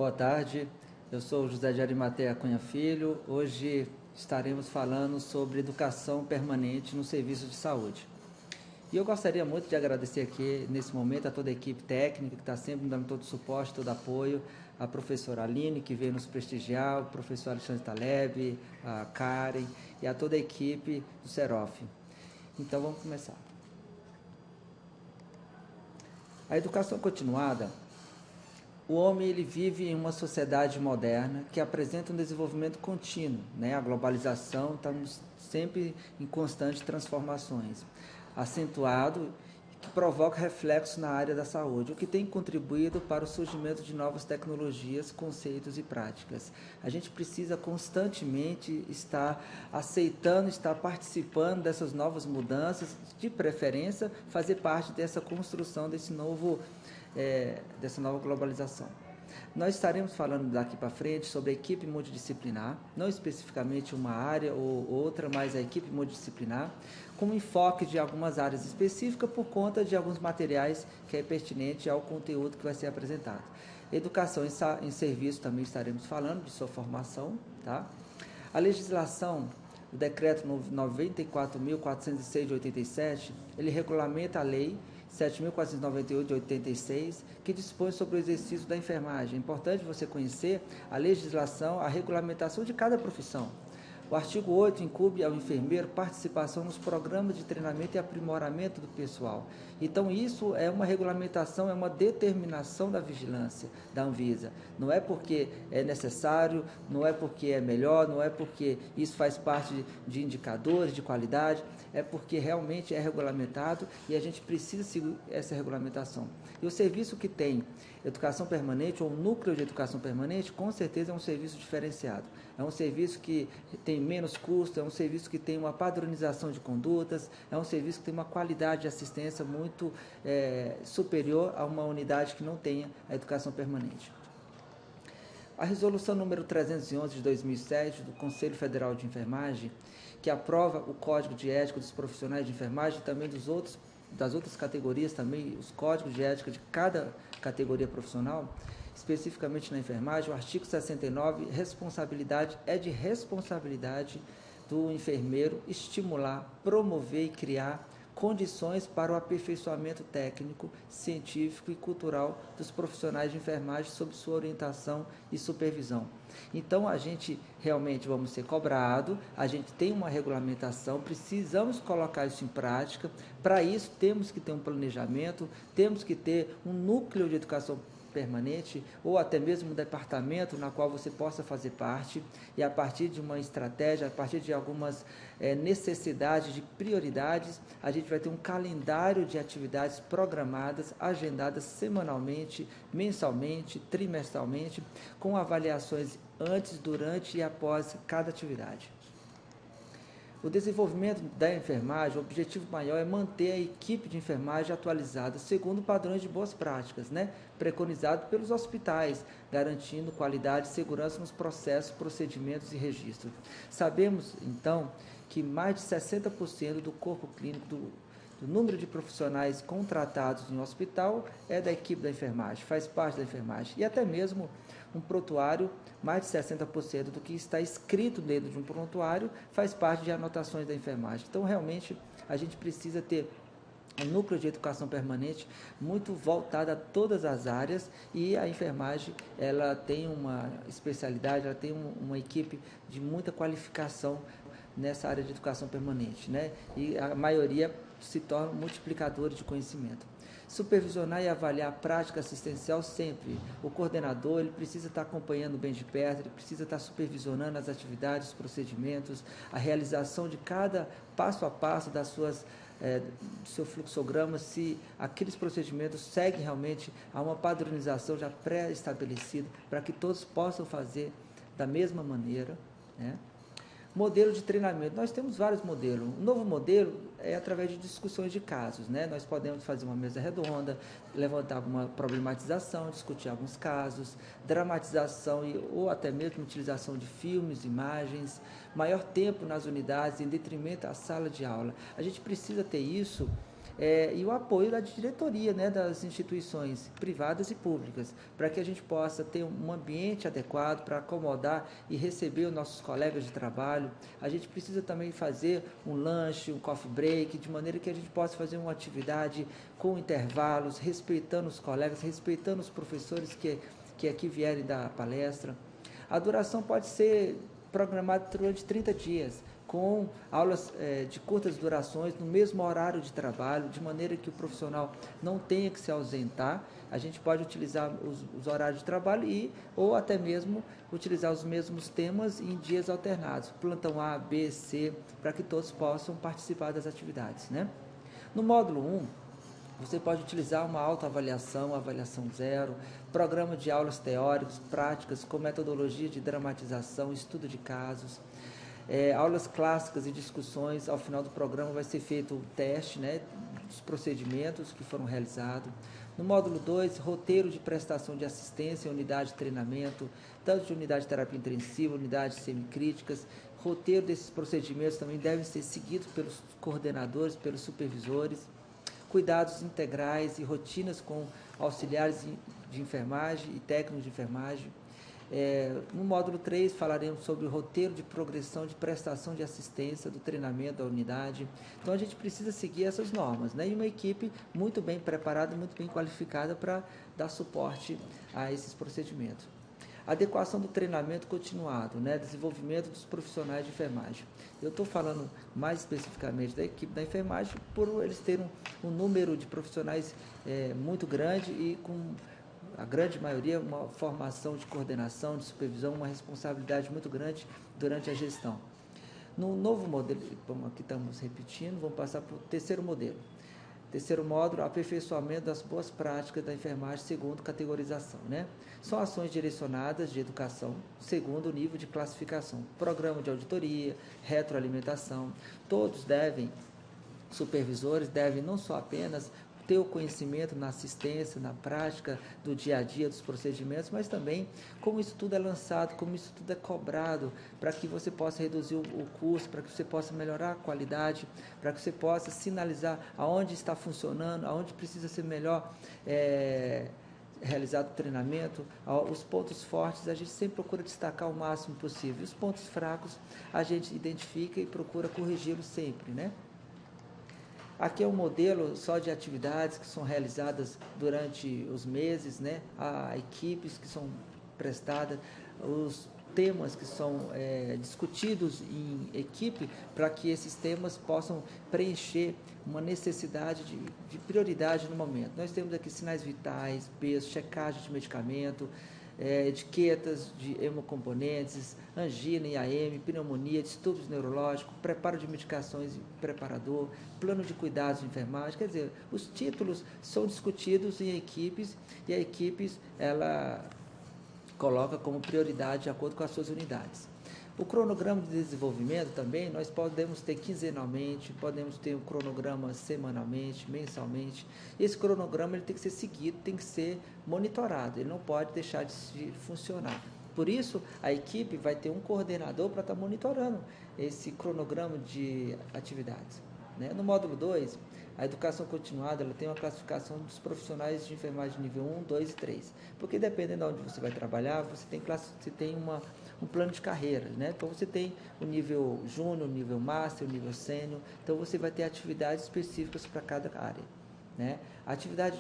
Boa tarde, eu sou José de Arimateia Cunha Filho. Hoje estaremos falando sobre educação permanente no serviço de saúde. E eu gostaria muito de agradecer aqui, nesse momento, a toda a equipe técnica que está sempre dando todo o suporte, todo o apoio, a professora Aline, que veio nos prestigiar, o professor Alexandre Taleb, a Karen e a toda a equipe do Serof. Então vamos começar. A educação continuada. O homem ele vive em uma sociedade moderna que apresenta um desenvolvimento contínuo, né? A globalização está sempre em constantes transformações, acentuado, que provoca reflexos na área da saúde, o que tem contribuído para o surgimento de novas tecnologias, conceitos e práticas. A gente precisa constantemente estar aceitando, estar participando dessas novas mudanças, de preferência fazer parte dessa construção dessa nova globalização. Nós estaremos falando daqui para frente sobre a equipe multidisciplinar, não especificamente uma área ou outra, mas a equipe multidisciplinar, com enfoque de algumas áreas específicas por conta de alguns materiais que é pertinente ao conteúdo que vai ser apresentado. Educação em serviço também estaremos falando de sua formação, tá? A legislação, o decreto 94.406 de 87, ele regulamenta a lei 7.498 de 86, que dispõe sobre o exercício da enfermagem. É importante você conhecer a legislação, a regulamentação de cada profissão. O artigo 8 incumbe ao enfermeiro participação nos programas de treinamento e aprimoramento do pessoal. Então, isso é uma regulamentação, é uma determinação da vigilância da Anvisa. Não é porque é necessário, não é porque é melhor, não é porque isso faz parte de indicadores de qualidade, é porque realmente é regulamentado e a gente precisa seguir essa regulamentação. E o serviço que tem educação permanente ou núcleo de educação permanente, com certeza é um serviço diferenciado. É um serviço que tem menos custo, é um serviço que tem uma padronização de condutas, é um serviço que tem uma qualidade de assistência muito superior a uma unidade que não tenha a educação permanente. A resolução número 311 de 2007 do Conselho Federal de Enfermagem, que aprova o Código de Ética dos profissionais de enfermagem e também das outras categorias, também os códigos de ética de cada categoria profissional, especificamente na enfermagem, o artigo 69, responsabilidade do enfermeiro estimular, promover e criar condições para o aperfeiçoamento técnico, científico e cultural dos profissionais de enfermagem sob sua orientação e supervisão. Então, a gente realmente vamos ser cobrado, a gente tem uma regulamentação, precisamos colocar isso em prática. Para isso, temos que ter um planejamento, temos que ter um núcleo de educação permanente ou até mesmo um departamento na qual você possa fazer parte, e a partir de uma estratégia, a partir de algumas necessidades, de prioridades, a gente vai ter um calendário de atividades programadas, agendadas semanalmente, mensalmente, trimestralmente, com avaliações antes, durante e após cada atividade. O desenvolvimento da enfermagem, o objetivo maior é manter a equipe de enfermagem atualizada segundo padrões de boas práticas, né? Preconizado pelos hospitais, garantindo qualidade e segurança nos processos, procedimentos e registros. Sabemos, então, que mais de 60% do corpo clínico do número de profissionais contratados em hospital é da equipe da enfermagem, faz parte da enfermagem. E até mesmo um prontuário, mais de 60% do que está escrito dentro de um prontuário faz parte de anotações da enfermagem. Então, realmente, a gente precisa ter um núcleo de educação permanente muito voltado a todas as áreas, e a enfermagem ela tem uma especialidade, ela tem uma equipe de muita qualificação nessa área de educação permanente, né? E a maioria se tornam multiplicadores de conhecimento. Supervisionar e avaliar a prática assistencial sempre. O coordenador ele precisa estar acompanhando bem de perto, ele precisa estar supervisionando as atividades, os procedimentos, a realização de cada passo a passo do seu fluxograma, se aqueles procedimentos seguem realmente a uma padronização já pré-estabelecida, para que todos possam fazer da mesma maneira, né? Modelo de treinamento. Nós temos vários modelos. O novo modelo é através de discussões de casos, né? Nós podemos fazer uma mesa redonda, levantar alguma problematização, discutir alguns casos, dramatização ou até mesmo utilização de filmes, imagens, maior tempo nas unidades em detrimento à sala de aula. A gente precisa ter isso e o apoio da diretoria, né, das instituições privadas e públicas, para que a gente possa ter um ambiente adequado para acomodar e receber os nossos colegas de trabalho. A gente precisa também fazer um lanche, um coffee break, de maneira que a gente possa fazer uma atividade com intervalos, respeitando os colegas, respeitando os professores que aqui vierem dar palestra. A duração pode ser programada durante 30 dias, com aulas de curtas durações, no mesmo horário de trabalho, de maneira que o profissional não tenha que se ausentar. A gente pode utilizar os horários de trabalho ou até mesmo utilizar os mesmos temas em dias alternados, plantão A, B, C, para que todos possam participar das atividades, né? No módulo 1, você pode utilizar uma autoavaliação, avaliação zero, programa de aulas teóricas, práticas, com metodologia de dramatização, estudo de casos, aulas clássicas e discussões. Ao final do programa vai ser feito o teste, né, dos procedimentos que foram realizados. No módulo 2, roteiro de prestação de assistência, unidade de treinamento, tanto de unidade de terapia intensiva, unidades semicríticas. Roteiro desses procedimentos também devem ser seguidos pelos coordenadores, pelos supervisores. Cuidados integrais e rotinas com auxiliares de enfermagem e técnicos de enfermagem. No módulo 3, falaremos sobre o roteiro de progressão de prestação de assistência do treinamento da unidade. Então, a gente precisa seguir essas normas, né? E uma equipe muito bem preparada, muito bem qualificada para dar suporte a esses procedimentos. Adequação do treinamento continuado, né? Desenvolvimento dos profissionais de enfermagem. Eu estou falando mais especificamente da equipe da enfermagem por eles terem um número de profissionais muito grande e com a grande maioria uma formação de coordenação, de supervisão, uma responsabilidade muito grande durante a gestão. No novo modelo, aqui estamos repetindo, vamos passar para o terceiro modelo. Terceiro módulo, aperfeiçoamento das boas práticas da enfermagem segundo categorização, né? São ações direcionadas de educação segundo o nível de classificação. Programa de auditoria, retroalimentação, todos supervisores devem não só apenas ter o conhecimento na assistência, na prática do dia a dia dos procedimentos, mas também como isso tudo é lançado, como isso tudo é cobrado, para que você possa reduzir o custo, para que você possa melhorar a qualidade, para que você possa sinalizar aonde está funcionando, aonde precisa ser melhor realizado o treinamento. Os pontos fortes a gente sempre procura destacar o máximo possível, os pontos fracos a gente identifica e procura corrigi-los sempre, né? Aqui é um modelo só de atividades que são realizadas durante os meses, né? Há equipes que são prestadas, os temas que são discutidos em equipe, para que esses temas possam preencher uma necessidade de prioridade no momento. Nós temos aqui sinais vitais, peso, checagem de medicamento, etiquetas de hemocomponentes, angina, IAM, pneumonia, distúrbios neurológicos, preparo de medicações e preparador, plano de cuidados de enfermagem. Quer dizer, os títulos são discutidos em equipes e a equipe ela coloca como prioridade de acordo com as suas unidades. O cronograma de desenvolvimento também, nós podemos ter quinzenalmente, podemos ter um cronograma semanalmente, mensalmente. Esse cronograma ele tem que ser seguido, tem que ser monitorado, ele não pode deixar de funcionar. Por isso, a equipe vai ter um coordenador para estar monitorando esse cronograma de atividades, né? No módulo 2, a educação continuada ela tem uma classificação dos profissionais de enfermagem nível 1, 2 e 3, porque dependendo de onde você vai trabalhar, você tem um plano de carreira, né? Então você tem o nível júnior, o nível master, o nível sênior, então você vai ter atividades específicas para cada área, né? A atividade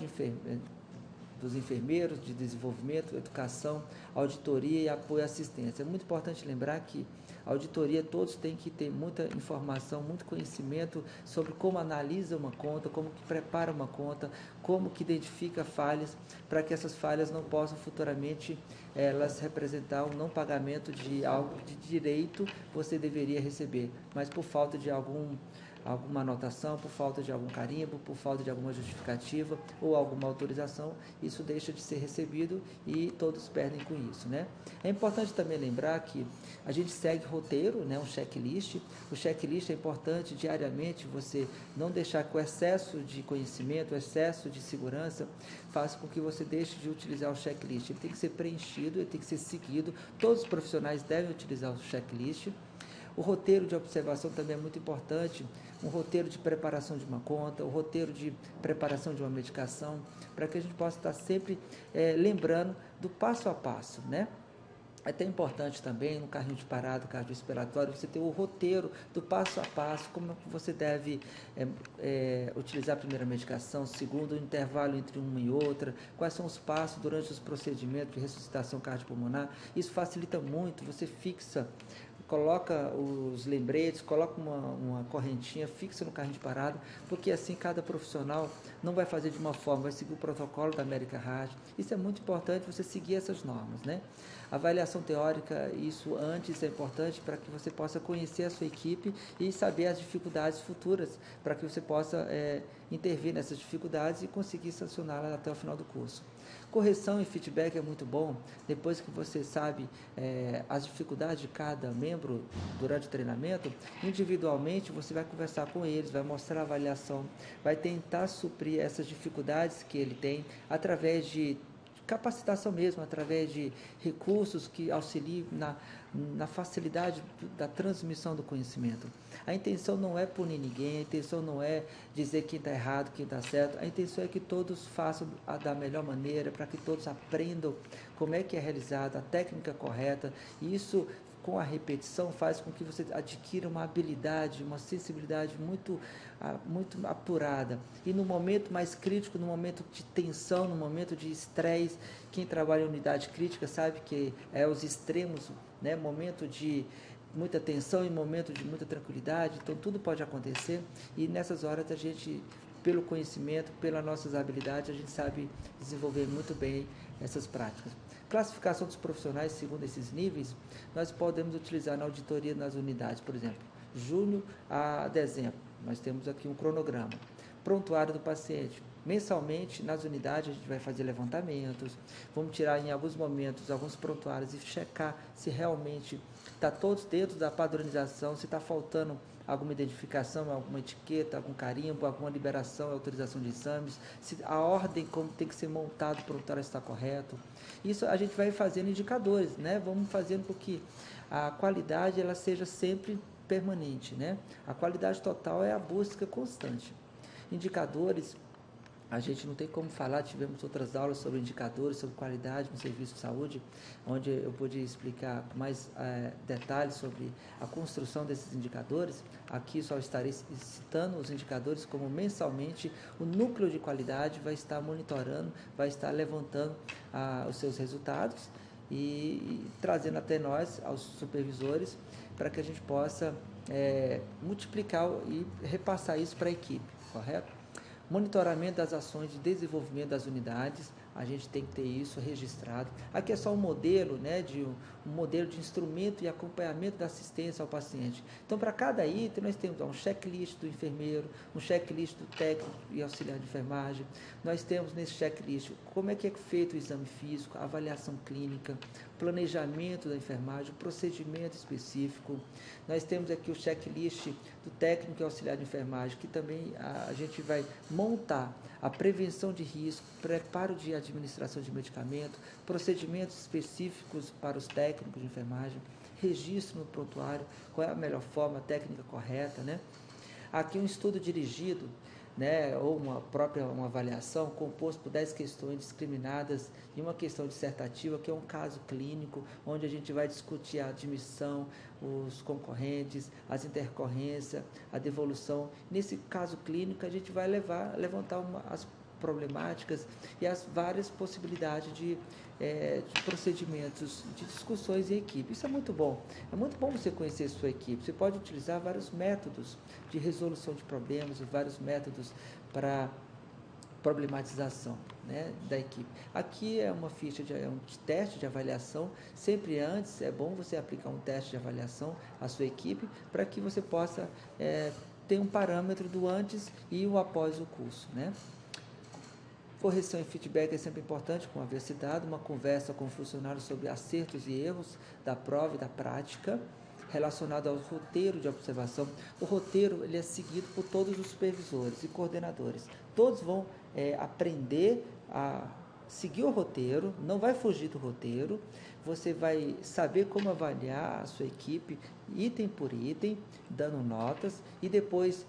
dos enfermeiros, de desenvolvimento, educação, auditoria e apoio à assistência. É muito importante lembrar que a auditoria todos têm que ter muita informação, muito conhecimento sobre como analisa uma conta, como que prepara uma conta, como que identifica falhas, para que essas falhas não possam futuramente elas representar um não pagamento de algo de direito que você deveria receber, mas por falta de alguma anotação, por falta de algum carimbo, por falta de alguma justificativa ou alguma autorização, isso deixa de ser recebido e todos perdem com isso, né? É importante também lembrar que a gente segue roteiro, né, um checklist. O checklist é importante diariamente, você não deixar que o excesso de conhecimento, o excesso de segurança faça com que você deixe de utilizar o checklist. Ele tem que ser preenchido, ele tem que ser seguido, todos os profissionais devem utilizar o checklist. O roteiro de observação também é muito importante, um roteiro de preparação de uma conta, o roteiro de preparação de uma medicação, para que a gente possa estar sempre lembrando do passo a passo, né? É até importante também, no carrinho de parada, cardiorrespiratório, você ter o roteiro do passo a passo, como você deve utilizar a primeira medicação, segundo, o intervalo entre uma e outra, quais são os passos durante os procedimentos de ressuscitação cardiopulmonar. Isso facilita muito, você fixa, coloca os lembretes, coloca uma correntinha, fixa no carrinho de parada, porque assim cada profissional não vai fazer de uma forma, vai seguir o protocolo da American Heart. Isso é muito importante, você seguir essas normas, né? Avaliação teórica, isso antes é importante para que você possa conhecer a sua equipe e saber as dificuldades futuras, para que você possa intervir nessas dificuldades e conseguir sancioná-las até o final do curso. Correção e feedback é muito bom, depois que você sabe as dificuldades de cada membro durante o treinamento, individualmente você vai conversar com eles, vai mostrar a avaliação, vai tentar suprir essas dificuldades que ele tem através de capacitação mesmo, através de recursos que auxiliem na facilidade da transmissão do conhecimento. A intenção não é punir ninguém, a intenção não é dizer quem está errado, quem está certo, a intenção é que todos façam da melhor maneira, para que todos aprendam como é que é realizada a técnica correta, e isso com a repetição faz com que você adquira uma habilidade, uma sensibilidade muito apurada. E no momento mais crítico, no momento de tensão, no momento de estresse, quem trabalha em unidade crítica sabe que é os extremos, né? Momento de muita tensão e momento de muita tranquilidade, então tudo pode acontecer, e nessas horas a gente, pelo conhecimento, pelas nossas habilidades, a gente sabe desenvolver muito bem essas práticas. Classificação dos profissionais segundo esses níveis, nós podemos utilizar na auditoria nas unidades, por exemplo, junho a dezembro, nós temos aqui um cronograma. Prontuário do paciente. Mensalmente, nas unidades, a gente vai fazer levantamentos, vamos tirar em alguns momentos alguns prontuários e checar se realmente está todos dentro da padronização, se está faltando alguma identificação, alguma etiqueta, algum carimbo, alguma liberação, autorização de exames, se a ordem como tem que ser montado o prontuário está correto. Isso a gente vai fazendo indicadores, né? Vamos fazendo com que a qualidade ela seja sempre permanente, né? A qualidade total é a busca constante. Indicadores, a gente não tem como falar, tivemos outras aulas sobre indicadores, sobre qualidade no serviço de saúde, onde eu pude explicar com mais detalhes sobre a construção desses indicadores. Aqui só estarei citando os indicadores como mensalmente o núcleo de qualidade vai estar monitorando, vai estar levantando os seus resultados e trazendo até nós, aos supervisores, para que a gente possa multiplicar e repassar isso para a equipe, correto? Monitoramento das ações de desenvolvimento das unidades, a gente tem que ter isso registrado. Aqui é só um modelo, né, um modelo de instrumento e acompanhamento da assistência ao paciente. Então, para cada item, nós temos um checklist do enfermeiro, um checklist do técnico e auxiliar de enfermagem. Nós temos nesse checklist como é que é feito o exame físico, a avaliação clínica, planejamento da enfermagem, o procedimento específico. Nós temos aqui o checklist do técnico e auxiliar de enfermagem, que também a gente vai montar a prevenção de risco, preparo de administração de medicamento, procedimentos específicos para os técnicos de enfermagem, registro no prontuário, qual é a melhor forma, a técnica correta, né? Aqui um estudo dirigido, né, ou uma avaliação composto por 10 questões discriminadas e uma questão dissertativa, que é um caso clínico, onde a gente vai discutir a admissão, os concorrentes, as intercorrências, a devolução. Nesse caso clínico, a gente vai levantar as problemáticas e as várias possibilidades de procedimentos, de discussões em equipe. Isso é muito bom você conhecer a sua equipe. Você pode utilizar vários métodos de resolução de problemas e vários métodos para problematização, né, da equipe. Aqui é uma ficha um teste de avaliação. Sempre antes é bom você aplicar um teste de avaliação à sua equipe para que você possa ter um parâmetro do antes e o após o curso, né? Correção e feedback é sempre importante, como havia citado, uma conversa com o funcionário sobre acertos e erros da prova e da prática, relacionado ao roteiro de observação. O roteiro ele é seguido por todos os supervisores e coordenadores. Todos vão aprender a seguir o roteiro, não vai fugir do roteiro, você vai saber como avaliar a sua equipe item por item, dando notas, e depois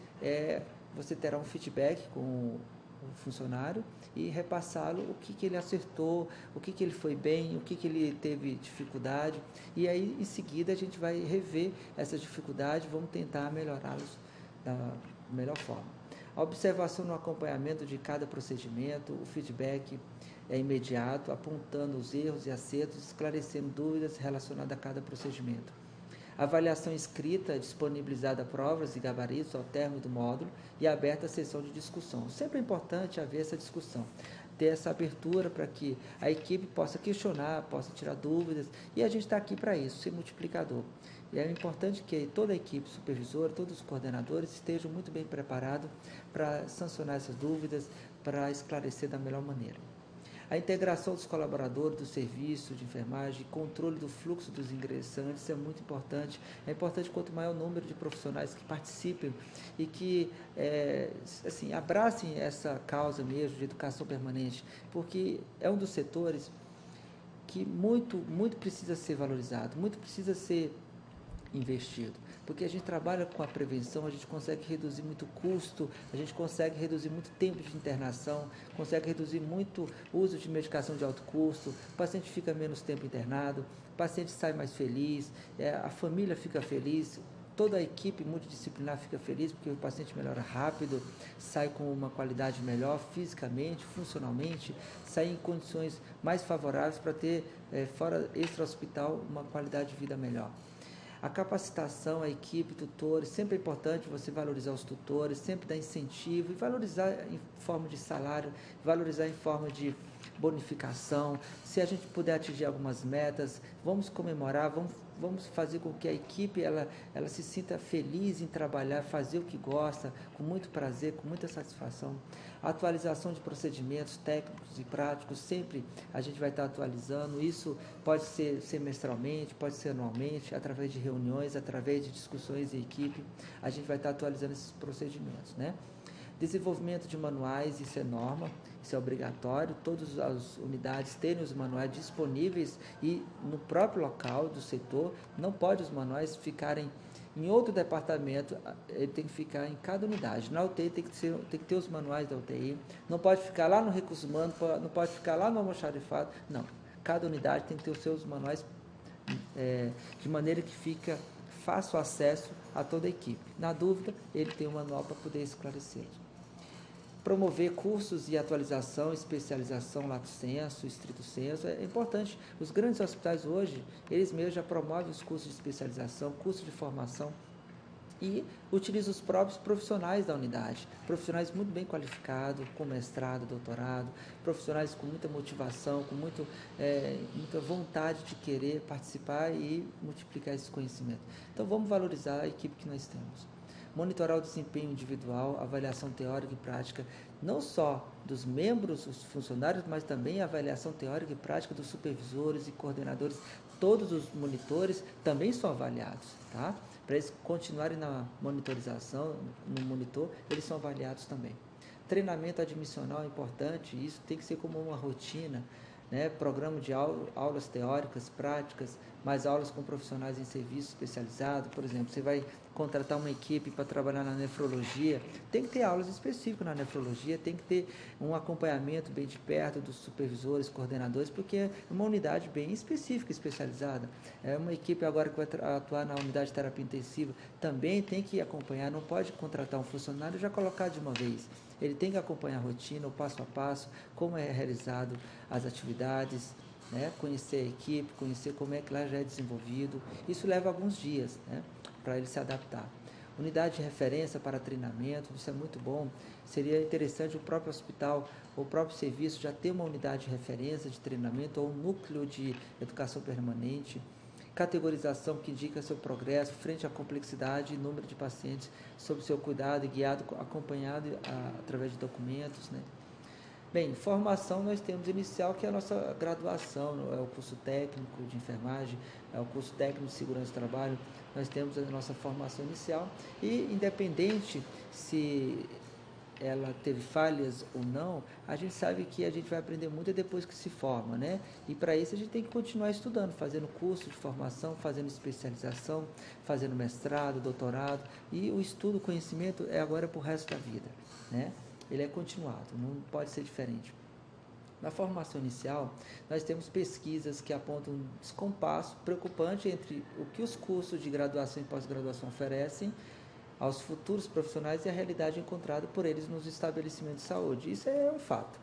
você terá um feedback com o funcionário e repassá-lo o que ele acertou, o que ele foi bem, o que ele teve dificuldade, e aí em seguida a gente vai rever essas dificuldades, vamos tentar melhorá-los da melhor forma. A observação no acompanhamento de cada procedimento, o feedback é imediato, apontando os erros e acertos, esclarecendo dúvidas relacionadas a cada procedimento. Avaliação escrita, disponibilizada provas e gabaritos ao término do módulo e aberta a sessão de discussão. Sempre é importante haver essa discussão, ter essa abertura para que a equipe possa questionar, possa tirar dúvidas, e a gente está aqui para isso, ser multiplicador. E é importante que toda a equipe supervisora, todos os coordenadores estejam muito bem preparados para sancionar essas dúvidas, para esclarecer da melhor maneira. A integração dos colaboradores do serviço de enfermagem, controle do fluxo dos ingressantes é muito importante. É importante quanto maior o número de profissionais que participem e que assim, abracem essa causa mesmo de educação permanente, porque é um dos setores que muito precisa ser valorizado, muito precisa ser investido, porque a gente trabalha com a prevenção, a gente consegue reduzir muito custo, a gente consegue reduzir muito tempo de internação, consegue reduzir muito o uso de medicação de alto custo, o paciente fica menos tempo internado, o paciente sai mais feliz, a família fica feliz, toda a equipe multidisciplinar fica feliz, porque o paciente melhora rápido, sai com uma qualidade melhor fisicamente, funcionalmente, sai em condições mais favoráveis para ter, fora extra-hospital, uma qualidade de vida melhor. A capacitação, a equipe, tutores, sempre é importante você valorizar os tutores, sempre dar incentivo e valorizar em forma de salário, valorizar em forma de bonificação. Se a gente puder atingir algumas metas, vamos comemorar, vamos fazer com que a equipe ela se sinta feliz em trabalhar, fazer o que gosta, com muito prazer, com muita satisfação. A atualização de procedimentos técnicos e práticos, sempre a gente vai estar atualizando. Isso pode ser semestralmente, pode ser anualmente, através de reuniões, através de discussões em equipe, a gente vai estar atualizando esses procedimentos, né? Desenvolvimento de manuais, isso é norma, isso é obrigatório, todas as unidades terem os manuais disponíveis e no próprio local do setor, não pode os manuais ficarem em outro departamento, ele tem que ficar em cada unidade. Na UTI tem que ter os manuais da UTI, não pode ficar lá no recurso humano, não pode ficar lá no almoxarifado, não. Cada unidade tem que ter os seus manuais de maneira que fica fácil acesso a toda a equipe. Na dúvida, ele tem um manual para poder esclarecer. Promover cursos de atualização, especialização, lato sensu, estrito sensu, é importante. Os grandes hospitais hoje, eles mesmos já promovem os cursos de especialização, cursos de formação e utilizam os próprios profissionais da unidade, profissionais muito bem qualificados, com mestrado, doutorado, profissionais com muita motivação, com muita vontade de querer participar e multiplicar esse conhecimento. Então vamos valorizar a equipe que nós temos. Monitorar o desempenho individual, avaliação teórica e prática, não só dos membros, os funcionários, mas também a avaliação teórica e prática dos supervisores e coordenadores. Todos os monitores também são avaliados, tá? Para eles continuarem na monitorização, no monitor, eles são avaliados também. Treinamento admissional é importante, isso tem que ser como uma rotina, né? Programa de aulas teóricas, práticas, mais aulas com profissionais em serviço especializado. Por exemplo, você vai contratar uma equipe para trabalhar na nefrologia, tem que ter aulas específicas na nefrologia, tem que ter um acompanhamento bem de perto dos supervisores, coordenadores, porque é uma unidade bem específica, especializada. É uma equipe agora que vai atuar na unidade de terapia intensiva, também tem que acompanhar, não pode contratar um funcionário e já colocar de uma vez. Ele tem que acompanhar a rotina, o passo a passo, como é realizado as atividades, né? Conhecer a equipe, conhecer como é que lá já é desenvolvido. Isso leva alguns dias, né? Para ele se adaptar. Unidade de referência para treinamento, isso é muito bom. Seria interessante o próprio hospital, o próprio serviço já ter uma unidade de referência de treinamento ou um núcleo de educação permanente. Categorização que indica seu progresso frente à complexidade e número de pacientes, sob seu cuidado e guiado, acompanhado através de documentos, né? Bem, formação nós temos inicial, que é a nossa graduação, é o curso técnico de enfermagem, é o curso técnico de segurança do trabalho, nós temos a nossa formação inicial e independente se ela teve falhas ou não, a gente sabe que a gente vai aprender muito depois que se forma, né? E para isso a gente tem que continuar estudando, fazendo curso de formação, fazendo especialização, fazendo mestrado, doutorado, e o estudo, o conhecimento é agora para o resto da vida, né? Ele é continuado, não pode ser diferente. Na formação inicial, nós temos pesquisas que apontam um descompasso preocupante entre o que os cursos de graduação e pós-graduação oferecem aos futuros profissionais e a realidade encontrada por eles nos estabelecimentos de saúde. Isso é um fato.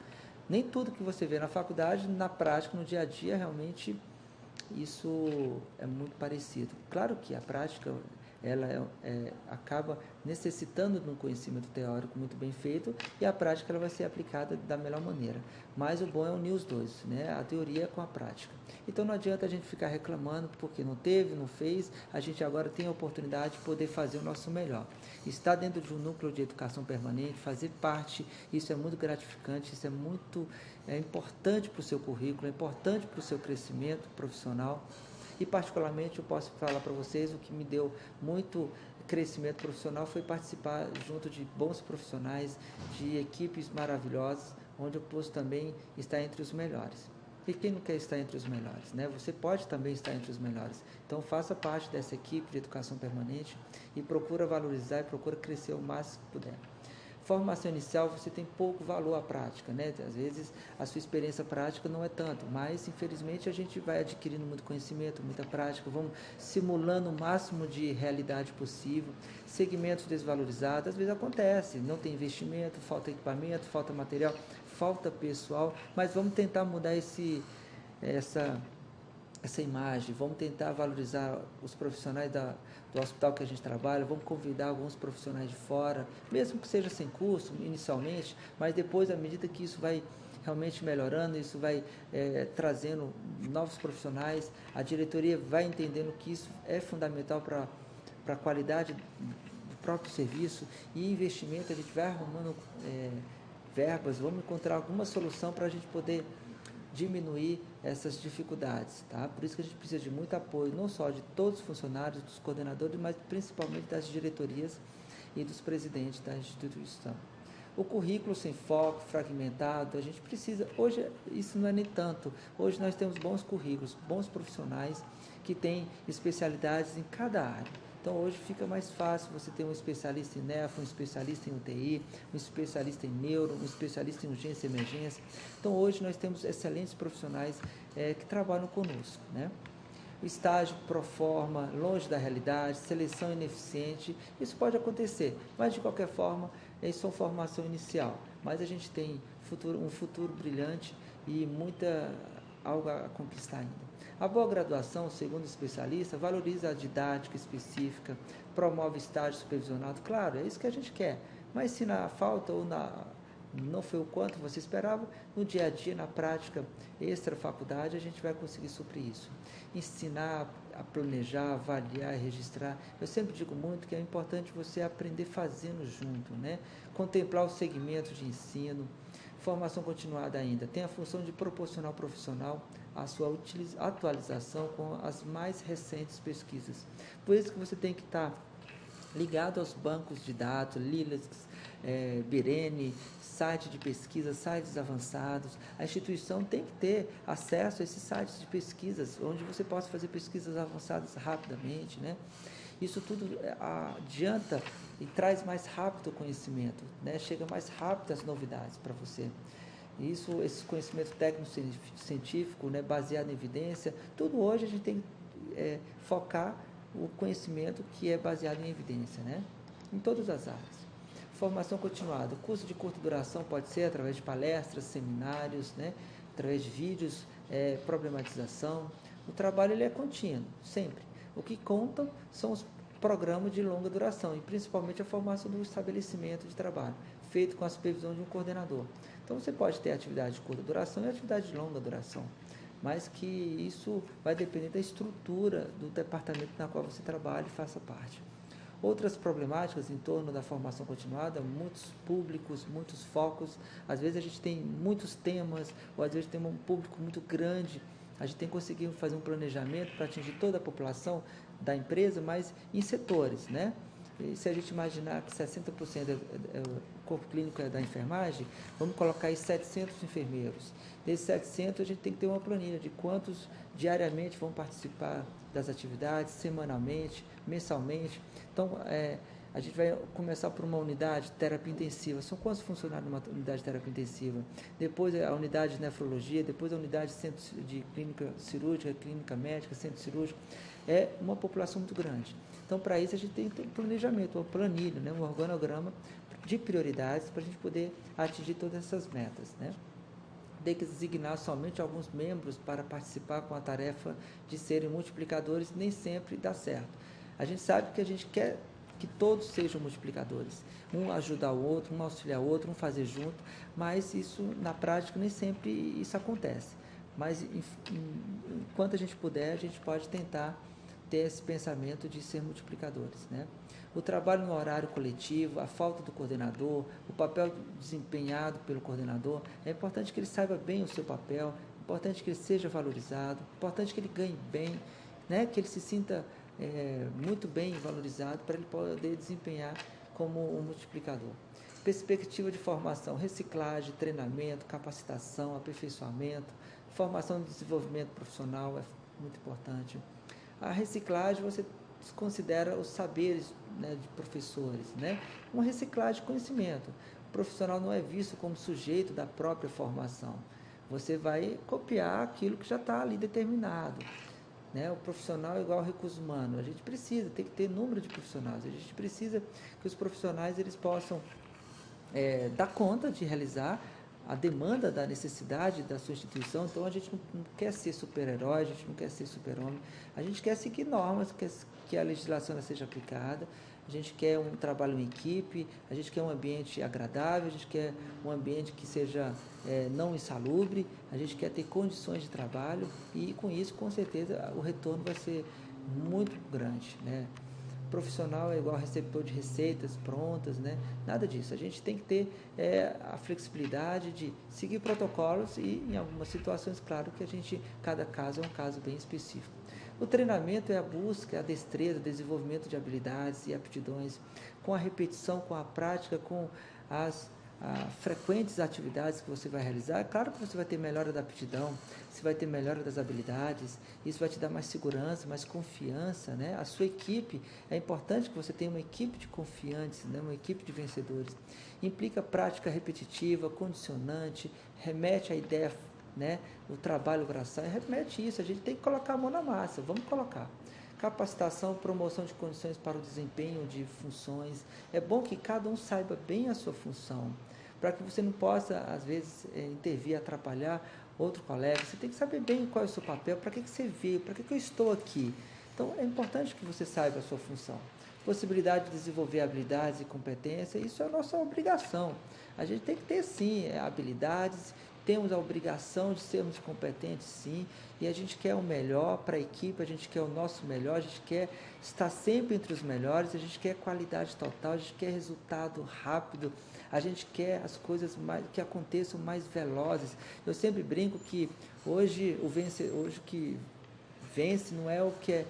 Nem tudo que você vê na faculdade, na prática, no dia a dia, realmente isso é muito parecido. Claro que a prática ela acaba necessitando de um conhecimento teórico muito bem feito e a prática ela vai ser aplicada da melhor maneira. Mas o bom é unir os dois, né? A teoria com a prática. Então não adianta a gente ficar reclamando porque não teve, não fez, a gente agora tem a oportunidade de poder fazer o nosso melhor. Estar dentro de um núcleo de educação permanente, fazer parte, isso é muito gratificante, isso é importante para o seu currículo, é importante para o seu crescimento profissional. E particularmente eu posso falar para vocês, o que me deu muito crescimento profissional foi participar junto de bons profissionais, de equipes maravilhosas, onde eu posso também estar entre os melhores. E quem não quer estar entre os melhores, né? Você pode também estar entre os melhores. Então faça parte dessa equipe de educação permanente e procura valorizar e procura crescer o máximo que puder. Formação inicial, você tem pouco valor à prática, né? Às vezes a sua experiência prática não é tanto, mas infelizmente a gente vai adquirindo muito conhecimento, muita prática, vamos simulando o máximo de realidade possível. Segmentos desvalorizados, às vezes acontece, não tem investimento, falta equipamento, falta material, falta pessoal, mas vamos tentar mudar essa imagem, vamos tentar valorizar os profissionais do hospital que a gente trabalha, vamos convidar alguns profissionais de fora, mesmo que seja sem curso inicialmente, mas depois, à medida que isso vai realmente melhorando, isso vai trazendo novos profissionais, a diretoria vai entendendo que isso é fundamental para a qualidade do próprio serviço e investimento, a gente vai arrumando verbas, vamos encontrar alguma solução para a gente poder diminuir essas dificuldades, tá? Por isso que a gente precisa de muito apoio, não só de todos os funcionários, dos coordenadores, mas principalmente das diretorias e dos presidentes da instituição. O currículo sem foco, fragmentado, a gente precisa, hoje isso não é nem tanto, hoje nós temos bons currículos, bons profissionais que têm especialidades em cada área. Então hoje fica mais fácil você ter um especialista em nefro, um especialista em UTI, um especialista em neuro, um especialista em urgência e emergência. Então hoje nós temos excelentes profissionais que trabalham conosco, né? Estágio pro forma, longe da realidade, seleção ineficiente, isso pode acontecer, mas de qualquer forma, isso é uma formação inicial. Mas a gente tem um futuro brilhante e algo a conquistar ainda. A boa graduação, segundo o especialista, valoriza a didática específica, promove estágio supervisionado. Claro, é isso que a gente quer. Mas se na falta ou não foi o quanto você esperava, no dia a dia, na prática, extra faculdade, a gente vai conseguir suprir isso. Ensinar a planejar, avaliar e registrar. Eu sempre digo muito que é importante você aprender fazendo junto, né? Contemplar o segmento de ensino. Formação continuada ainda tem a função de proporcionar ao profissional a sua atualização com as mais recentes pesquisas. Por isso que você tem que estar ligado aos bancos de dados, Lilacs, Birene, site de pesquisa, sites avançados. A instituição tem que ter acesso a esses sites de pesquisas, onde você possa fazer pesquisas avançadas rapidamente, né? Isso tudo adianta e traz mais rápido o conhecimento, né? Chega mais rápido as novidades para você. Isso, esse conhecimento técnico-científico, né, baseado em evidência, tudo hoje a gente tem que focar o conhecimento que é baseado em evidência, né? Em todas as áreas. Formação continuada. Curso de curta duração pode ser através de palestras, seminários, né? Através de vídeos, problematização. O trabalho ele é contínuo, sempre. O que contam são os programas de longa duração e principalmente a formação do estabelecimento de trabalho, feito com a supervisão de um coordenador. Então você pode ter atividade de curta duração e atividade de longa duração, mas que isso vai depender da estrutura do departamento na qual você trabalha e faça parte. Outras problemáticas em torno da formação continuada, muitos públicos, muitos focos, às vezes a gente tem muitos temas, ou às vezes tem um público muito grande, a gente tem que conseguir fazer um planejamento para atingir toda a população da empresa, mas em setores, né? E se a gente imaginar que 60% o corpo clínico é da enfermagem, vamos colocar aí 700 enfermeiros. Desses 700, a gente tem que ter uma planilha de quantos diariamente vão participar das atividades, semanalmente, mensalmente. Então, a gente vai começar por uma unidade de terapia intensiva. São quantos funcionários numa unidade de terapia intensiva? Depois a unidade de nefrologia, depois a unidade de centro de clínica cirúrgica, clínica médica, centro cirúrgico. É uma população muito grande. Então, para isso, a gente tem que ter um planejamento, uma planilha, né? Um organograma de prioridades para a gente poder atingir todas essas metas, né? Tem que designar somente alguns membros para participar com a tarefa de serem multiplicadores, nem sempre dá certo. A gente sabe que a gente quer que todos sejam multiplicadores, um ajudar o outro, um auxiliar o outro, um fazer junto, mas isso, na prática, nem sempre isso acontece. Mas, enquanto a gente puder, a gente pode tentar ter esse pensamento de ser multiplicadores, né? O trabalho no horário coletivo, a falta do coordenador, o papel desempenhado pelo coordenador, é importante que ele saiba bem o seu papel, é importante que ele seja valorizado, é importante que ele ganhe bem, né? Que ele se sinta muito bem valorizado para ele poder desempenhar como um multiplicador. Perspectiva de formação, reciclagem, treinamento, capacitação, aperfeiçoamento, formação e desenvolvimento profissional é muito importante. A reciclagem, você considera os saberes, né, de professores, né? Uma reciclagem de conhecimento. O profissional não é visto como sujeito da própria formação. Você vai copiar aquilo que já está ali determinado, né? O profissional é igual ao recurso humano. A gente precisa, tem que ter número de profissionais. A gente precisa que os profissionais eles possam dar conta de realizar a demanda da necessidade da sua instituição. Então, a gente não quer ser super-herói, a gente não quer ser super-homem, a gente quer seguir normas, quer que a legislação seja aplicada, a gente quer um trabalho em equipe, a gente quer um ambiente agradável, a gente quer um ambiente que seja não insalubre, a gente quer ter condições de trabalho e, com isso, com certeza, o retorno vai ser muito grande, né? Profissional é igual a receptor de receitas prontas, né? Nada disso. A gente tem que ter a flexibilidade de seguir protocolos e, em algumas situações, claro que cada caso é um caso bem específico. O treinamento é a busca, é a destreza, o desenvolvimento de habilidades e aptidões, com a repetição, com a prática, com as frequentes atividades que você vai realizar. É claro que você vai ter melhora da aptidão, você vai ter melhora das habilidades, isso vai te dar mais segurança, mais confiança, né? A sua equipe, é importante que você tenha uma equipe de confiantes, né? Uma equipe de vencedores. Implica prática repetitiva, condicionante, remete à ideia, né? O trabalho braçal, remete isso, a gente tem que colocar a mão na massa, vamos colocar. Capacitação, promoção de condições para o desempenho de funções. É bom que cada um saiba bem a sua função, para que você não possa, às vezes, intervir, atrapalhar outro colega. Você tem que saber bem qual é o seu papel, para que você veio, para que eu estou aqui. Então, é importante que você saiba a sua função. Possibilidade de desenvolver habilidades e competências, isso é a nossa obrigação. A gente tem que ter, sim, habilidades, temos a obrigação de sermos competentes, sim, e a gente quer o melhor para a equipe, a gente quer o nosso melhor, a gente quer estar sempre entre os melhores, a gente quer qualidade total, a gente quer resultado rápido, a gente quer as coisas que aconteçam mais velozes. Eu sempre brinco que hoje o que vence não é o que é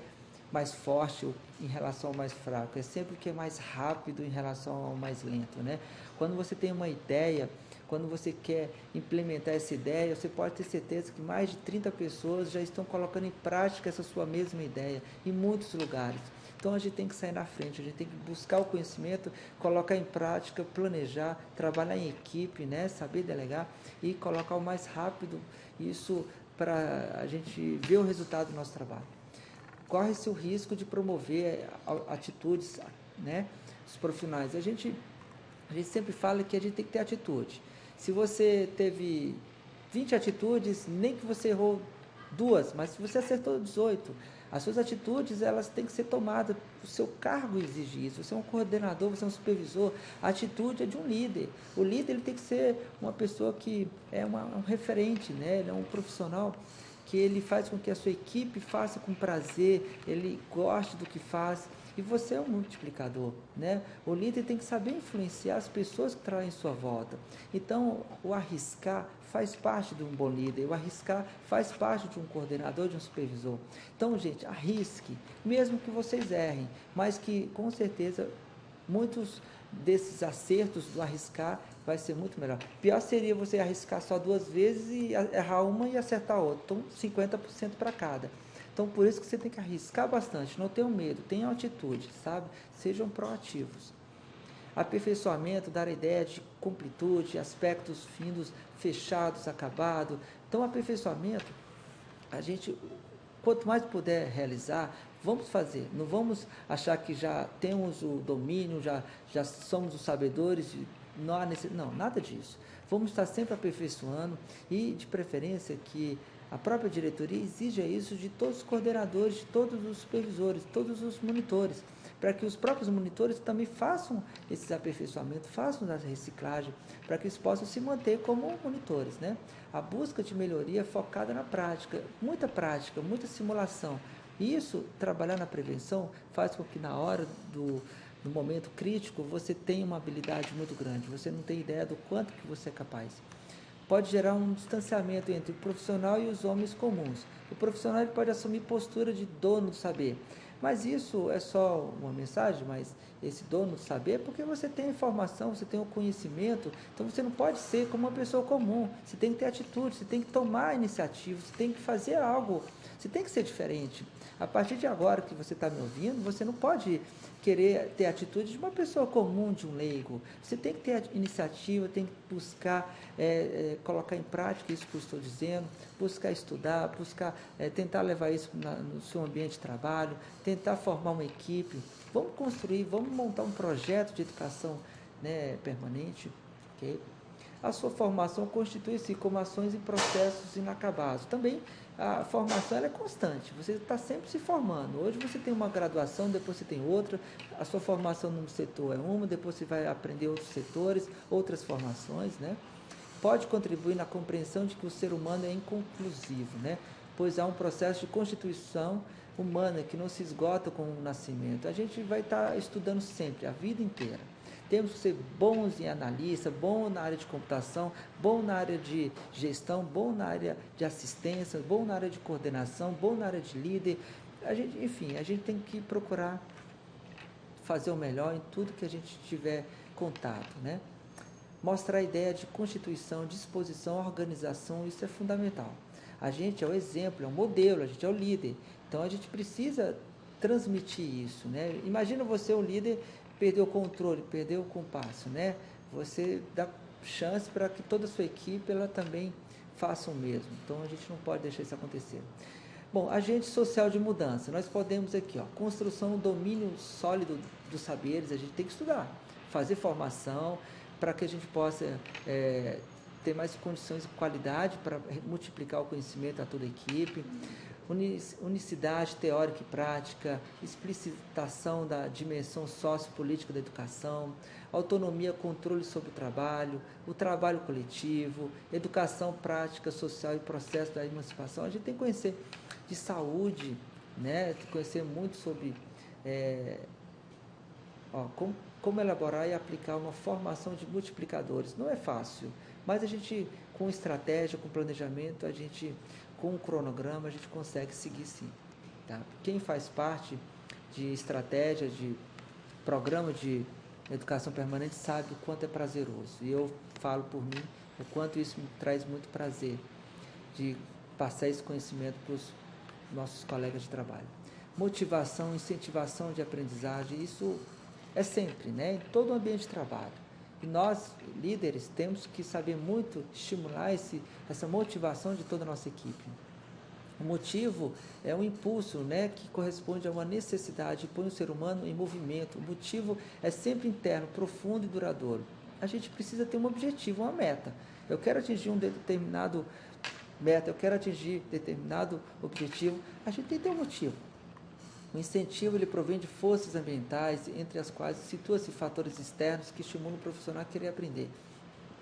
mais forte em relação ao mais fraco, é sempre o que é mais rápido em relação ao mais lento, né? Quando você tem uma ideia, quando você quer implementar essa ideia, você pode ter certeza que mais de 30 pessoas já estão colocando em prática essa sua mesma ideia em muitos lugares. Então, a gente tem que sair na frente, a gente tem que buscar o conhecimento, colocar em prática, planejar, trabalhar em equipe, né? Saber delegar e colocar o mais rápido isso para a gente ver o resultado do nosso trabalho. Corre-se o risco de promover atitudes, né, dos profissionais. A gente sempre fala que a gente tem que ter atitude. Se você teve 20 atitudes, nem que você errou 2, mas se você acertou 18, as suas atitudes elas têm que ser tomadas, o seu cargo exige isso, você é um coordenador, você é um supervisor, a atitude é de um líder. O líder ele tem que ser uma pessoa que é um referente, né? Ele é um profissional que ele faz com que a sua equipe faça com prazer, ele goste do que faz, e você é um multiplicador, né? O líder tem que saber influenciar as pessoas que traem em sua volta. Então, o arriscar faz parte de um bom líder, o arriscar faz parte de um coordenador, de um supervisor. Então, gente, arrisque, mesmo que vocês errem, mas que, com certeza, muitos desses acertos do arriscar vai ser muito melhor. Pior seria você arriscar só 2 vezes e errar uma e acertar outra. Então, 50% para cada. Então, por isso que você tem que arriscar bastante, não tenham medo, tenham atitude, sabe? Sejam proativos. Aperfeiçoamento, dar a ideia de completude, aspectos findos, fechados, acabado. Então, aperfeiçoamento, a gente, quanto mais puder realizar, vamos fazer. Não vamos achar que já temos o domínio, já somos os sabedores, não há não, nada disso. Vamos estar sempre aperfeiçoando e, de preferência, que a própria diretoria exija isso de todos os coordenadores, de todos os supervisores, de todos os monitores, para que os próprios monitores também façam esses aperfeiçoamentos, façam a reciclagem, para que eles possam se manter como monitores, né? A busca de melhoria focada na prática, muita simulação. E isso, trabalhar na prevenção, faz com que na hora do momento crítico você tenha uma habilidade muito grande, você não tem ideia do quanto que você é capaz. Pode gerar um distanciamento entre o profissional e os homens comuns. O profissional ele pode assumir postura de dono do saber, mas isso é só uma mensagem, mas esse dono do saber é porque você tem informação, você tem o conhecimento, então você não pode ser como uma pessoa comum, você tem que ter atitude, você tem que tomar iniciativa, você tem que fazer algo, você tem que ser diferente. A partir de agora que você está me ouvindo, você não pode querer ter a atitude de uma pessoa comum, de um leigo. Você tem que ter a iniciativa, tem que buscar colocar em prática isso que eu estou dizendo, buscar estudar, buscar tentar levar isso no seu ambiente de trabalho, tentar formar uma equipe. Vamos construir, vamos montar um projeto de educação, né, permanente. Okay? A sua formação constitui-se como ações e processos inacabados. Também a formação ela é constante, você está sempre se formando. Hoje você tem uma graduação, depois você tem outra, a sua formação num setor é uma, depois você vai aprender outros setores, outras formações, né? Pode contribuir na compreensão de que o ser humano é inconclusivo, né? Pois há um processo de constituição humana que não se esgota com o nascimento. A gente vai estar estudando sempre, a vida inteira. Temos que ser bons em analista, bom na área de computação, bom na área de gestão, bom na área de assistência, bom na área de coordenação, bom na área de líder. Enfim, a gente tem que procurar fazer o melhor em tudo que a gente tiver contato, né? Mostrar a ideia de constituição, disposição, organização, isso é fundamental. A gente é o exemplo, é o modelo, a gente é o líder. Então, a gente precisa transmitir isso, né? Imagina você, um líder, perder o controle, perder o compasso, né? Você dá chance para que toda a sua equipe, ela também faça o mesmo. Então, a gente não pode deixar isso acontecer. Bom, agente social de mudança. Nós podemos aqui, ó, construção, domínio sólido dos saberes, a gente tem que estudar, fazer formação, para que a gente possa ter mais condições e qualidade para multiplicar o conhecimento a toda a equipe, unicidade teórica e prática, explicitação da dimensão sociopolítica da educação, autonomia, controle sobre o trabalho coletivo, educação prática, social e processo da emancipação. A gente tem que conhecer de saúde, né? Tem que conhecer muito sobre como elaborar e aplicar uma formação de multiplicadores. Não é fácil, mas a gente, com estratégia, com planejamento, com um cronograma, a gente consegue seguir sim. Tá? Quem faz parte de estratégia, de programa de educação permanente, sabe o quanto é prazeroso. E eu falo por mim, o quanto isso me traz muito prazer de passar esse conhecimento para os nossos colegas de trabalho. Motivação, incentivação de aprendizagem, isso é sempre, né? Em todo o ambiente de trabalho. E nós, líderes, temos que saber muito estimular essa motivação de toda a nossa equipe. O motivo é um impulso, né, que corresponde a uma necessidade, põe o ser humano em movimento. O motivo é sempre interno, profundo e duradouro. A gente precisa ter um objetivo, uma meta. Eu quero atingir um determinado meta, eu quero atingir determinado objetivo. A gente tem que ter um motivo. O incentivo ele provém de forças ambientais, entre as quais situa-se fatores externos que estimulam o profissional a querer aprender.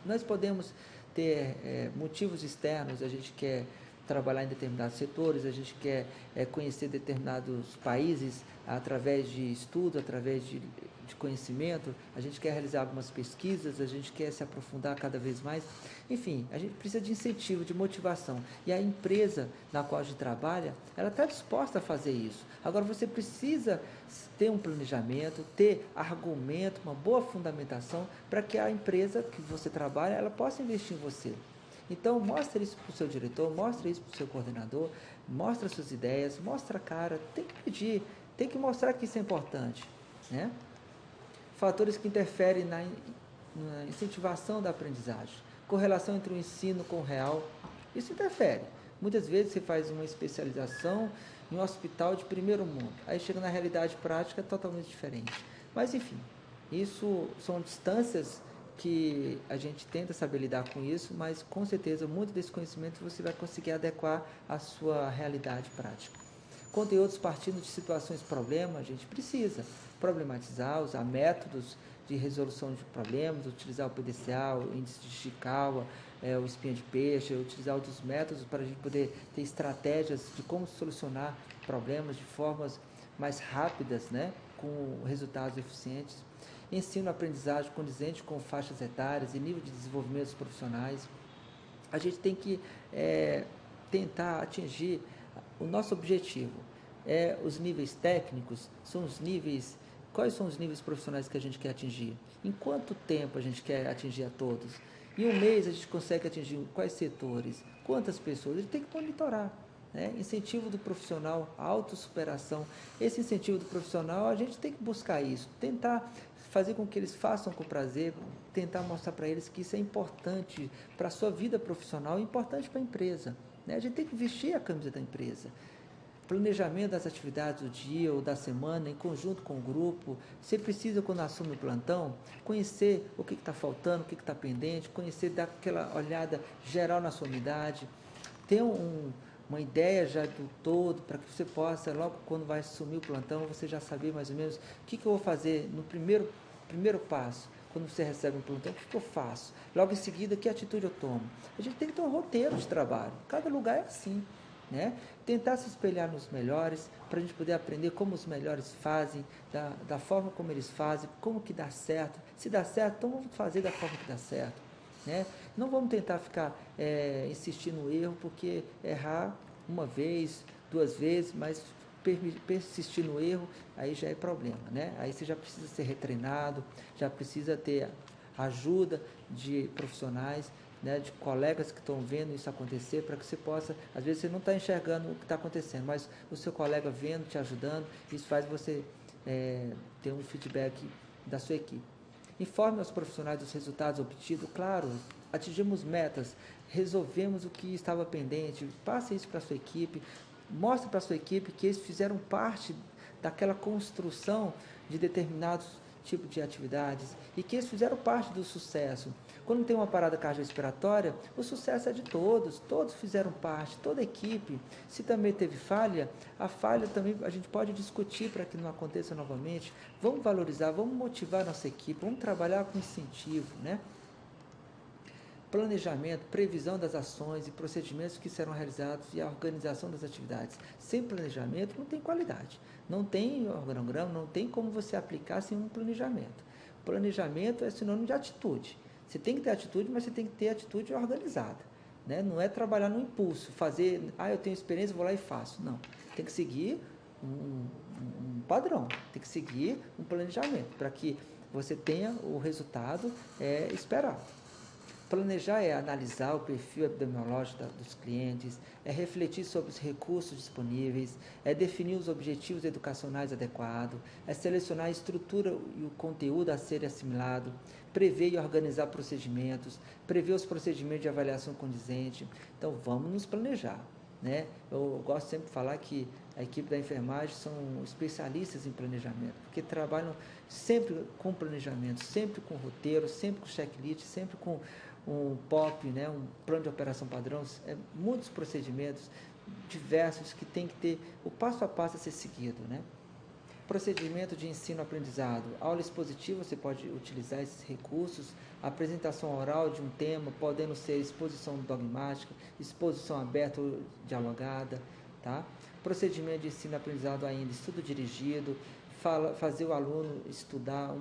Nós podemos ter motivos externos, a gente quer trabalhar em determinados setores, a gente quer conhecer determinados países através de estudo, através de conhecimento, a gente quer realizar algumas pesquisas, a gente quer se aprofundar cada vez mais. Enfim, a gente precisa de incentivo, de motivação. E a empresa na qual a gente trabalha, ela está disposta a fazer isso. Agora, você precisa ter um planejamento, ter argumento, uma boa fundamentação para que a empresa que você trabalha, ela possa investir em você. Então, mostre isso para o seu diretor, mostre isso para o seu coordenador, mostre as suas ideias, mostra a cara, tem que pedir, tem que mostrar que isso é importante, né? Fatores que interferem na incentivação da aprendizagem. Correlação entre o ensino com o real. Isso interfere. Muitas vezes você faz uma especialização em um hospital de primeiro mundo. Aí chega na realidade prática totalmente diferente. Mas, enfim, isso são distâncias que a gente tenta saber lidar com isso, mas com certeza muito desse conhecimento você vai conseguir adequar à sua realidade prática. Conteúdos partindo de situações problema, a gente precisa problematizar, usar métodos de resolução de problemas, utilizar o PDCA, o índice de Ishikawa, o espinha de peixe, utilizar outros métodos para a gente poder ter estratégias de como solucionar problemas de formas mais rápidas, né, com resultados eficientes. Ensino-aprendizagem condizente com faixas etárias e nível de desenvolvimento dos profissionais. A gente tem que tentar atingir o nosso objetivo. Os níveis técnicos são os níveis. Quais são os níveis profissionais que a gente quer atingir? Em quanto tempo a gente quer atingir a todos? Em um mês a gente consegue atingir quais setores? Quantas pessoas? A gente tem que monitorar. Né? Incentivo do profissional, autossuperação. Esse incentivo do profissional, a gente tem que buscar isso, tentar fazer com que eles façam com prazer, tentar mostrar para eles que isso é importante para a sua vida profissional, é importante para a empresa. Né? A gente tem que vestir a camisa da empresa. Planejamento das atividades do dia ou da semana, em conjunto com o grupo. Você precisa, quando assume o plantão, conhecer o que está faltando, o que está pendente, conhecer, dar aquela olhada geral na sua unidade, ter uma ideia já do todo, para que você possa, logo quando vai assumir o plantão, você já saber mais ou menos o que eu vou fazer no primeiro passo. Quando você recebe um plantão, o que eu faço? Logo em seguida, que atitude eu tomo? A gente tem que ter um roteiro de trabalho. Cada lugar é assim. Né? Tentar se espelhar nos melhores, para a gente poder aprender como os melhores fazem, da forma como eles fazem, como que dá certo. Se dá certo, então vamos fazer da forma que dá certo. Né? Não vamos tentar ficar insistindo no erro, porque errar uma vez, duas vezes, mas persistir no erro, aí já é problema. Né? Aí você já precisa ser retreinado, já precisa ter ajuda de profissionais, né, de colegas que estão vendo isso acontecer, para que você possa, às vezes você não está enxergando o que está acontecendo, mas o seu colega vendo, te ajudando, isso faz você ter um feedback da sua equipe. Informe aos profissionais dos resultados obtidos, claro, atingimos metas, resolvemos o que estava pendente, passe isso para a sua equipe, mostre para a sua equipe que eles fizeram parte daquela construção de determinados tipos de atividades e que eles fizeram parte do sucesso. Quando tem uma parada cardiorrespiratória, o sucesso é de todos, todos fizeram parte, toda a equipe. Se também teve falha, a falha também a gente pode discutir para que não aconteça novamente. Vamos valorizar, vamos motivar a nossa equipe, vamos trabalhar com incentivo, né? Planejamento, previsão das ações e procedimentos que serão realizados e a organização das atividades. Sem planejamento não tem qualidade, não tem organograma, não tem como você aplicar sem um planejamento. Planejamento é sinônimo de atitude. Você tem que ter atitude, mas você tem que ter atitude organizada. Né? Não é trabalhar no impulso, fazer, eu tenho experiência, vou lá e faço. Não, tem que seguir um padrão, tem que seguir um planejamento, para que você tenha o resultado esperado. Planejar é analisar o perfil epidemiológico dos clientes, é refletir sobre os recursos disponíveis, é definir os objetivos educacionais adequados, é selecionar a estrutura e o conteúdo a ser assimilado, prever e organizar procedimentos, prever os procedimentos de avaliação condizente. Então, vamos nos planejar. Né? Eu gosto sempre de falar que a equipe da enfermagem são especialistas em planejamento, porque trabalham sempre com planejamento, sempre com roteiro, sempre com checklist, sempre com um POP, né? Um plano de operação padrão, muitos procedimentos diversos que tem que ter o passo a passo a ser seguido. Né? Procedimento de ensino-aprendizado. Aula expositiva, você pode utilizar esses recursos. Apresentação oral de um tema, podendo ser exposição dogmática, exposição aberta ou dialogada, tá? Procedimento de ensino-aprendizado ainda, estudo dirigido, fazer o aluno estudar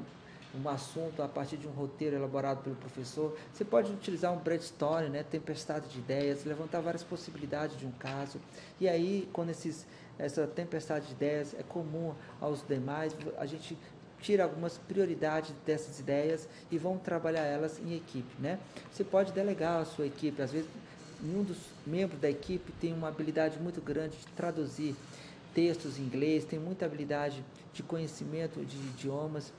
um assunto a partir de um roteiro elaborado pelo professor. Você pode utilizar um brainstorming, né, tempestade de ideias, levantar várias possibilidades de um caso. E aí, quando essa tempestade de ideias é comum aos demais, a gente tira algumas prioridades dessas ideias e vão trabalhar elas em equipe, né? Você pode delegar a sua equipe. Às vezes, um dos membros da equipe tem uma habilidade muito grande de traduzir textos em inglês, tem muita habilidade de conhecimento de idiomas,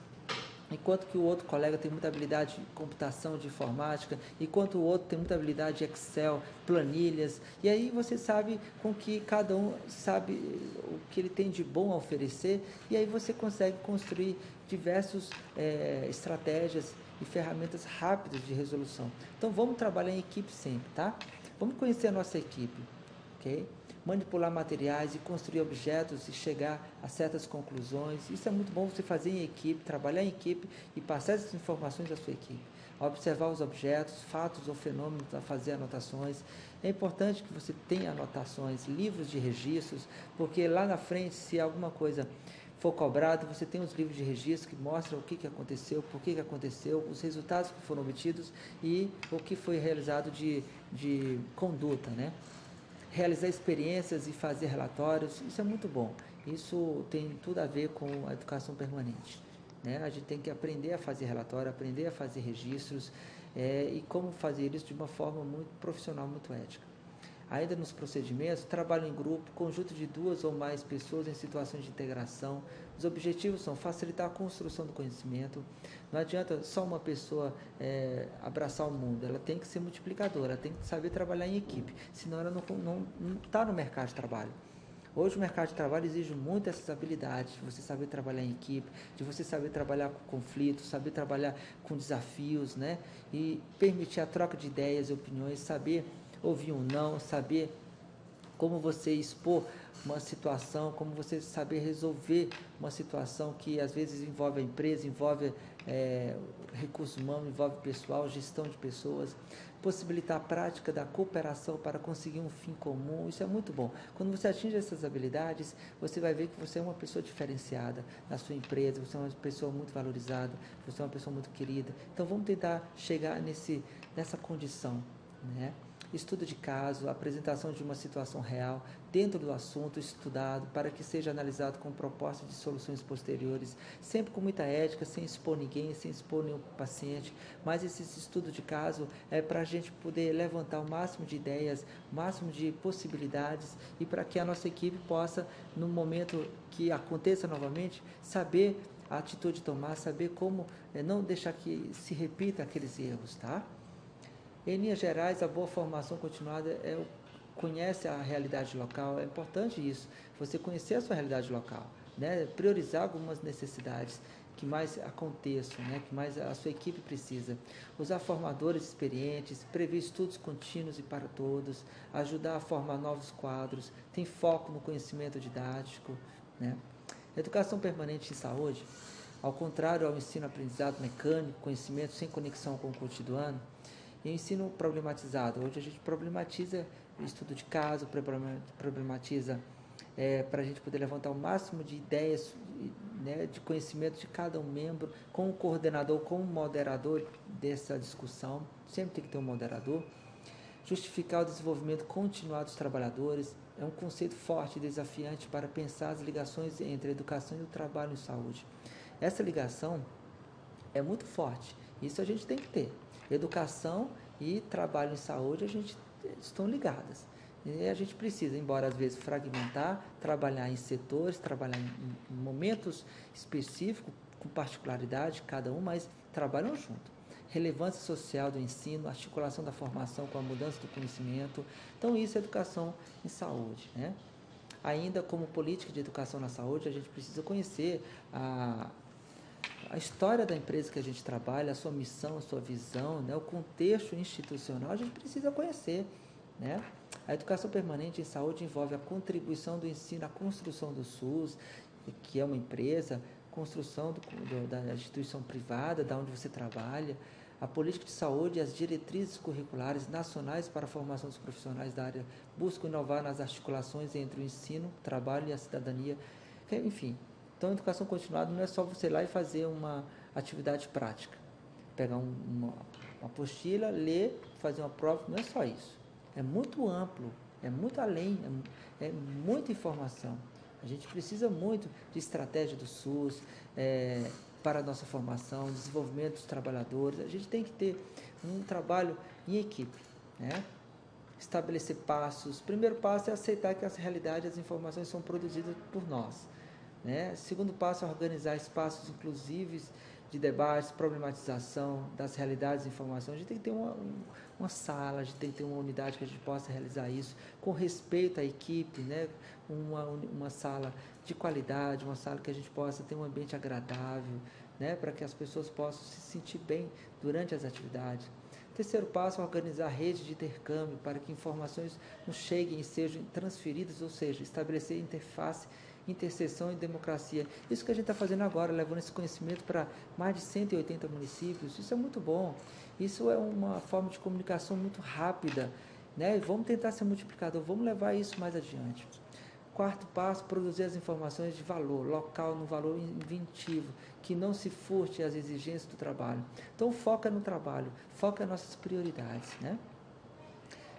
enquanto que o outro colega tem muita habilidade de computação, de informática, enquanto o outro tem muita habilidade de Excel, planilhas, e aí você sabe com que cada um sabe o que ele tem de bom a oferecer, e aí você consegue construir diversas estratégias e ferramentas rápidas de resolução. Então vamos trabalhar em equipe sempre, tá? Vamos conhecer a nossa equipe, ok? Manipular materiais e construir objetos e chegar a certas conclusões. Isso é muito bom você fazer em equipe, trabalhar em equipe e passar essas informações à sua equipe. Observar os objetos, fatos ou fenômenos, a fazer anotações. É importante que você tenha anotações, livros de registros, porque lá na frente, se alguma coisa for cobrado, você tem os livros de registro que mostram o que aconteceu, por que aconteceu, os resultados que foram obtidos e o que foi realizado de conduta, né? Realizar experiências e fazer relatórios, isso é muito bom. Isso tem tudo a ver com a educação permanente, né? A gente tem que aprender a fazer relatório, aprender a fazer registros e como fazer isso de uma forma muito profissional, muito ética. Ainda nos procedimentos, trabalho em grupo, conjunto de 2 ou mais pessoas em situações de integração. Os objetivos são facilitar a construção do conhecimento. Não adianta só uma pessoa abraçar o mundo, ela tem que ser multiplicadora, ela tem que saber trabalhar em equipe, senão ela não está no mercado de trabalho. Hoje o mercado de trabalho exige muito essas habilidades, de você saber trabalhar em equipe, de você saber trabalhar com conflitos, saber trabalhar com desafios, né? E permitir a troca de ideias e opiniões, saber ouvir um não, saber como você expor uma situação, como você saber resolver uma situação que às vezes envolve a empresa, envolve recursos humanos, envolve pessoal, gestão de pessoas, possibilitar a prática da cooperação para conseguir um fim comum, isso é muito bom. Quando você atinge essas habilidades, você vai ver que você é uma pessoa diferenciada na sua empresa, você é uma pessoa muito valorizada, você é uma pessoa muito querida. Então vamos tentar chegar nessa condição, né? Estudo de caso, apresentação de uma situação real dentro do assunto estudado para que seja analisado com proposta de soluções posteriores, sempre com muita ética, sem expor ninguém, sem expor nenhum paciente, mas esse estudo de caso é para a gente poder levantar o máximo de ideias, o máximo de possibilidades e para que a nossa equipe possa, no momento que aconteça novamente, saber a atitude tomar, saber como não deixar que se repita aqueles erros, tá? Em linhas gerais, a boa formação continuada conhece a realidade local, é importante isso, você conhecer a sua realidade local, né? Priorizar algumas necessidades que mais aconteçam, né? Que mais a sua equipe precisa. Usar formadores experientes, prever estudos contínuos e para todos, ajudar a formar novos quadros, tem foco no conhecimento didático, né? Educação permanente em saúde, ao contrário ao ensino-aprendizado mecânico, conhecimento sem conexão com o cotidiano, e o ensino problematizado, onde a gente problematiza o estudo de caso, problematiza para a gente poder levantar o máximo de ideias, né, de conhecimento de cada um membro, com o coordenador, com o moderador dessa discussão, sempre tem que ter um moderador. Justificar o desenvolvimento continuado dos trabalhadores é um conceito forte e desafiante para pensar as ligações entre a educação e o trabalho em saúde. Essa ligação é muito forte, isso a gente tem que ter. Educação e trabalho em saúde estão ligadas. E a gente precisa, embora às vezes fragmentar, trabalhar em setores, trabalhar em momentos específicos, com particularidade cada um, mas trabalham junto. Relevância social do ensino, articulação da formação com a mudança do conhecimento. Então isso é educação em saúde, né? Ainda como política de educação na saúde, a gente precisa conhecer a história da empresa que a gente trabalha, a sua missão, a sua visão, né? O contexto institucional, a gente precisa conhecer, né? A educação permanente em saúde envolve a contribuição do ensino à construção do SUS, que é uma empresa, construção da instituição privada, da onde você trabalha, a política de saúde e as diretrizes curriculares nacionais para a formação dos profissionais da área buscam inovar nas articulações entre o ensino, o trabalho e a cidadania. Enfim, então a educação continuada não é só você ir lá e fazer uma atividade prática. Pegar uma apostila, ler, fazer uma prova, não é só isso. É muito amplo, é muito além, é muita informação. A gente precisa muito de estratégia do SUS, para a nossa formação, desenvolvimento dos trabalhadores. A gente tem que ter um trabalho em equipe, né? Estabelecer passos. O primeiro passo é aceitar que as realidades, as informações são produzidas por nós, né? Segundo passo é organizar espaços inclusivos de debates, problematização das realidades e informações. A gente tem que ter uma sala, a gente tem que ter uma unidade que a gente possa realizar isso com respeito à equipe, né? Uma sala de qualidade, uma sala que a gente possa ter um ambiente agradável, né? Para que as pessoas possam se sentir bem durante as atividades. Terceiro passo é organizar redes de intercâmbio para que informações nos cheguem e sejam transferidas, ou seja, estabelecer interface, interseção e democracia. Isso que a gente está fazendo agora, levando esse conhecimento para mais de 180 municípios, isso é muito bom. Isso é uma forma de comunicação muito rápida, né? Vamos tentar ser multiplicador, vamos levar isso mais adiante. Quarto passo, produzir as informações de valor, local, no valor inventivo, que não se furte às exigências do trabalho. Então, foca no trabalho, foca nas nossas prioridades, né?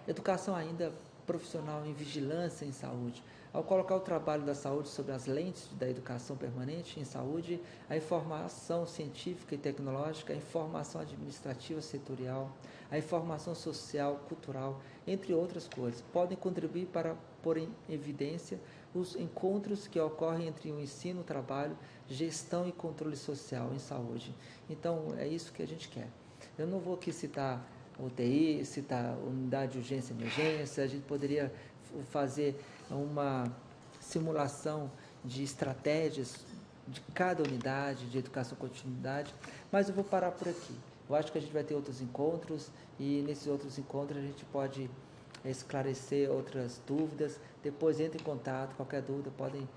Educação ainda profissional em vigilância em saúde. Ao colocar o trabalho da saúde sobre as lentes da educação permanente em saúde, a informação científica e tecnológica, a informação administrativa setorial, a informação social, cultural, entre outras coisas, podem contribuir para pôr em evidência os encontros que ocorrem entre o ensino, o trabalho, gestão e controle social em saúde. Então, é isso que a gente quer. Eu não vou aqui citar UTI, citar unidade de urgência e emergência, a gente poderia fazer uma simulação de estratégias de cada unidade de educação continuidade, mas eu vou parar por aqui. Eu acho que a gente vai ter outros encontros e nesses outros encontros a gente pode esclarecer outras dúvidas. Depois entre em contato, qualquer dúvida podem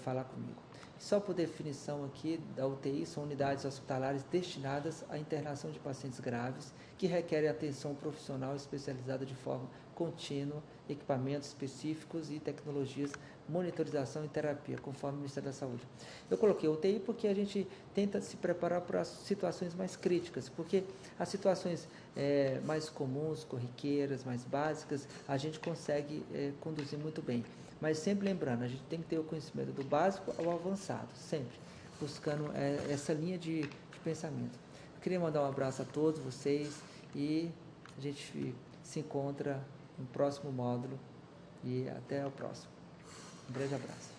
falar comigo. Só por definição aqui da UTI, são unidades hospitalares destinadas à internação de pacientes graves que requerem atenção profissional especializada de forma contínua, equipamentos específicos e tecnologias, monitorização e terapia, conforme o Ministério da Saúde. Eu coloquei UTI porque a gente tenta se preparar para as situações mais críticas, porque as situações mais comuns, corriqueiras, mais básicas, a gente consegue conduzir muito bem. Mas sempre lembrando, a gente tem que ter o conhecimento do básico ao avançado, sempre buscando essa linha de pensamento. Eu queria mandar um abraço a todos vocês e a gente se encontra no próximo módulo e até o próximo. Um grande abraço.